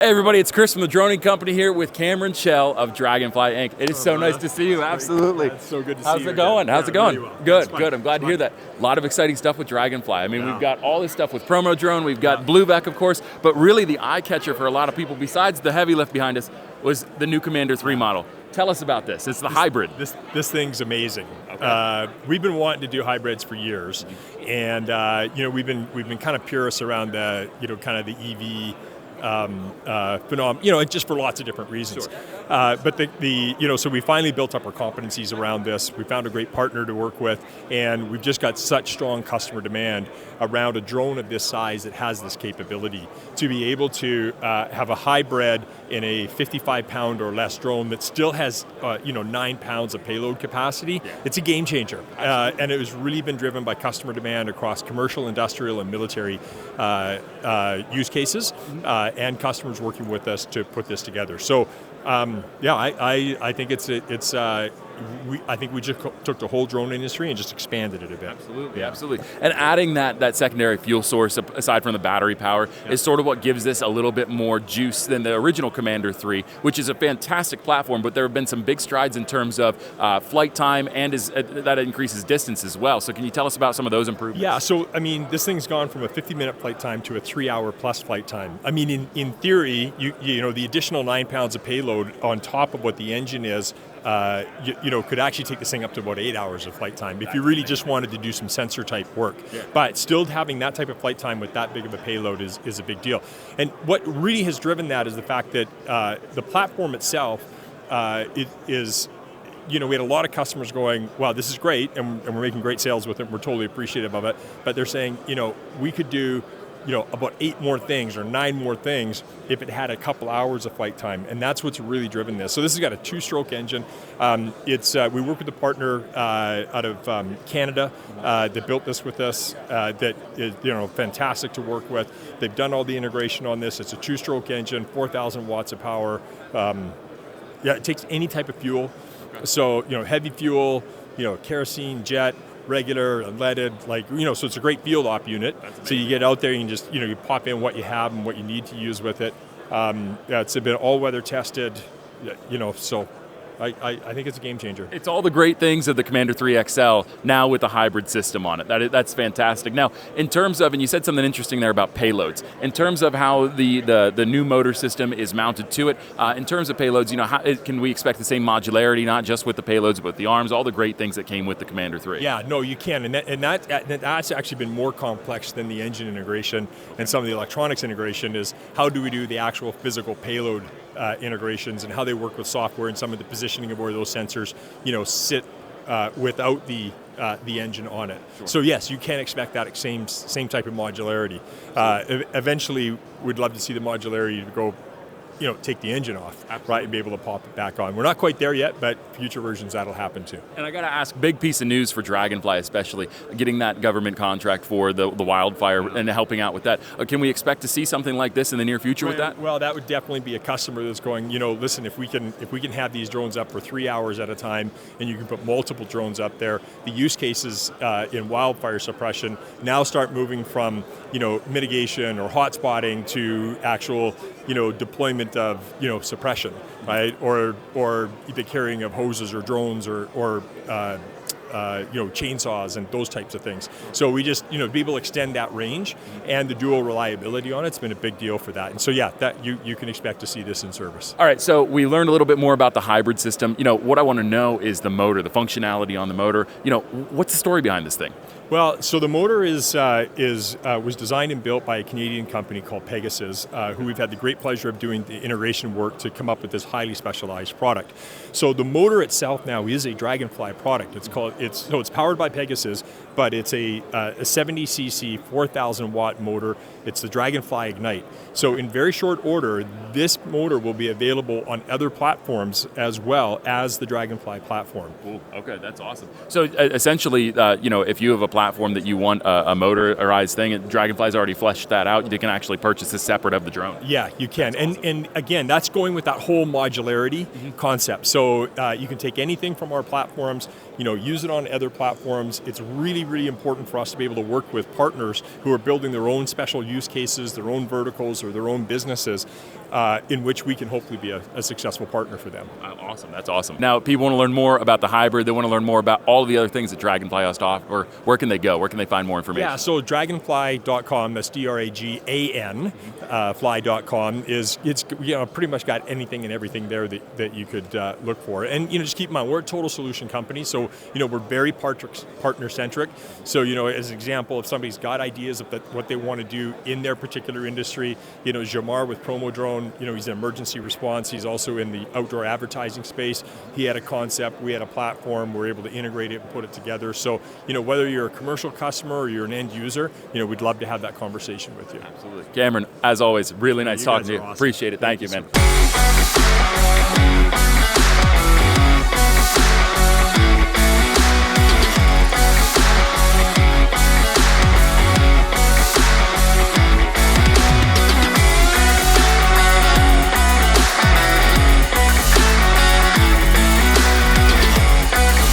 Hey everybody, it's Chris from the Droning Company here with Cameron Chell of Draganfly Inc. It is so nice to see you, absolutely. It's so good to see you. How's it going? How's it going? Really well. Good. I'm glad to hear that. A lot of exciting stuff with Draganfly. I mean, Yeah. we've got all this stuff with Promo Drone, we've got Blueback, of course, but really the eye catcher for a lot of people, besides the heavy lift behind us, was the new Commander 3 model. Tell us about this. It's the hybrid. This thing's amazing. Okay. We've been wanting to do hybrids for years, and we've been kind of purists around the kind of the EV phenomenon, just for lots of different reasons. Sure. But so we finally built up our competencies around this. We found a great partner to work with, and we've just got such strong customer demand around a drone of this size that has this capability to be able to have a hybrid in a 55-pound or less drone that still has 9 pounds of payload capacity. Yeah. It's a game changer, and it has really been driven by customer demand across commercial, industrial, and military use cases. And customers working with us to put this together. So, I think I think we just took the whole drone industry and just expanded it a bit. Absolutely. And adding that secondary fuel source, aside from the battery power, is sort of what gives this a little bit more juice than the original Commander 3, which is a fantastic platform, but there have been some big strides in terms of flight time, and that increases distance as well. So can you tell us about some of those improvements? Yeah, so I mean, this thing's gone from a 50-minute flight time to a 3-hour plus flight time. I mean, in theory, the additional 9 pounds of payload on top of what the engine is, could actually take this thing up to about 8 hours of flight time if you really just wanted to do some sensor type work. Yeah. But still having that type of flight time with that big of a payload is a big deal. And what really has driven that is the fact that the platform itself is we had a lot of customers going, wow, this is great, and we're making great sales with it. We're totally appreciative of it. But they're saying, we could do about 8 more things or 9 more things if it had a couple hours of flight time, and that's what's really driven this. So this has got a 2-stroke engine. We work with a partner out of Canada that built this with us. That is fantastic to work with. They've done all the integration on this. It's a 2-stroke engine, 4,000 watts of power. It takes any type of fuel. Okay. So heavy fuel, kerosene, jet, regular, unleaded, so it's a great field op unit. So you get out there, you can just, you pop in what you have and what you need to use with it. It's been all-weather tested, so I think it's a game changer. It's all the great things of the Commander 3 XL now with a hybrid system on it. That's fantastic. Now, in terms of, and you said something interesting there about payloads, in terms of how the new motor system is mounted to it, in terms of payloads, can we expect the same modularity, not just with the payloads, but with the arms, all the great things that came with the Commander 3? Yeah, no, you can, and that's actually been more complex than the engine integration and some of the electronics integration. Is how do we do the actual physical payload integrations and how they work with software and some of the positioning of where those sensors, sit without the engine on it. Sure. So yes, you can expect that same type of modularity. Eventually, we'd love to see the modularity to go, take the engine off, absolutely, right, and be able to pop it back on. We're not quite there yet, but future versions that'll happen too. And I got to ask, big piece of news for Draganfly, especially getting that government contract for the wildfire and helping out with that. Can we expect to see something like this in the near future with that? Well, that would definitely be a customer that's going, listen, if we can have these drones up for 3 hours at a time, and you can put multiple drones up there, the use cases in wildfire suppression now start moving from mitigation or hot spotting to actual deployment of suppression, right, or the carrying of hoses or drones or chainsaws and those types of things. So we just to be able to extend that range and the dual reliability on it's been a big deal for that. And so that you can expect to see this in service. All right, so we learned a little bit more about the hybrid system. What I want to know is the motor, the functionality on the motor. What's the story behind this thing? Well, so the motor was designed and built by a Canadian company called Pegasus, who we've had the great pleasure of doing the integration work to come up with this highly specialized product. So the motor itself now is a Draganfly product. It's powered by Pegasus, but it's a 70cc 4,000 watt motor. It's the Draganfly Ignite. So in very short order, this motor will be available on other platforms as well as the Draganfly platform. Cool. Okay, that's awesome. So essentially, if you have a platform that you want a motorized thing, and Draganfly's already fleshed that out, you can actually purchase this separate of the drone. Yeah, you can. Awesome. And again, that's going with that whole modularity concept. So you can take anything from our platforms, use it on other platforms. It's really, really important for us to be able to work with partners who are building their own special use cases, their own verticals, or their own businesses, in which we can hopefully be a successful partner for them. Awesome, that's awesome. Now, people want to learn more about the hybrid, they want to learn more about all the other things that Draganfly has to offer. Where can they go? Where can they find more information? Yeah, so draganfly.com, that's DRAGAN, fly.com, it's pretty much got anything and everything there that you could look for. And just keep in mind, we're a total solution company, so we're very partner-centric. So as an example, if somebody's got ideas of what they want to do in their particular industry, Jamar with Promo Drone, he's in emergency response, he's also in the outdoor advertising space. He had a concept, we had a platform, we're able to integrate it and put it together. So, whether you're a commercial customer or you're an end user, we'd love to have that conversation with you. Absolutely. Cameron, as always, really nice talking to you. Awesome. Appreciate it. Thank you, man.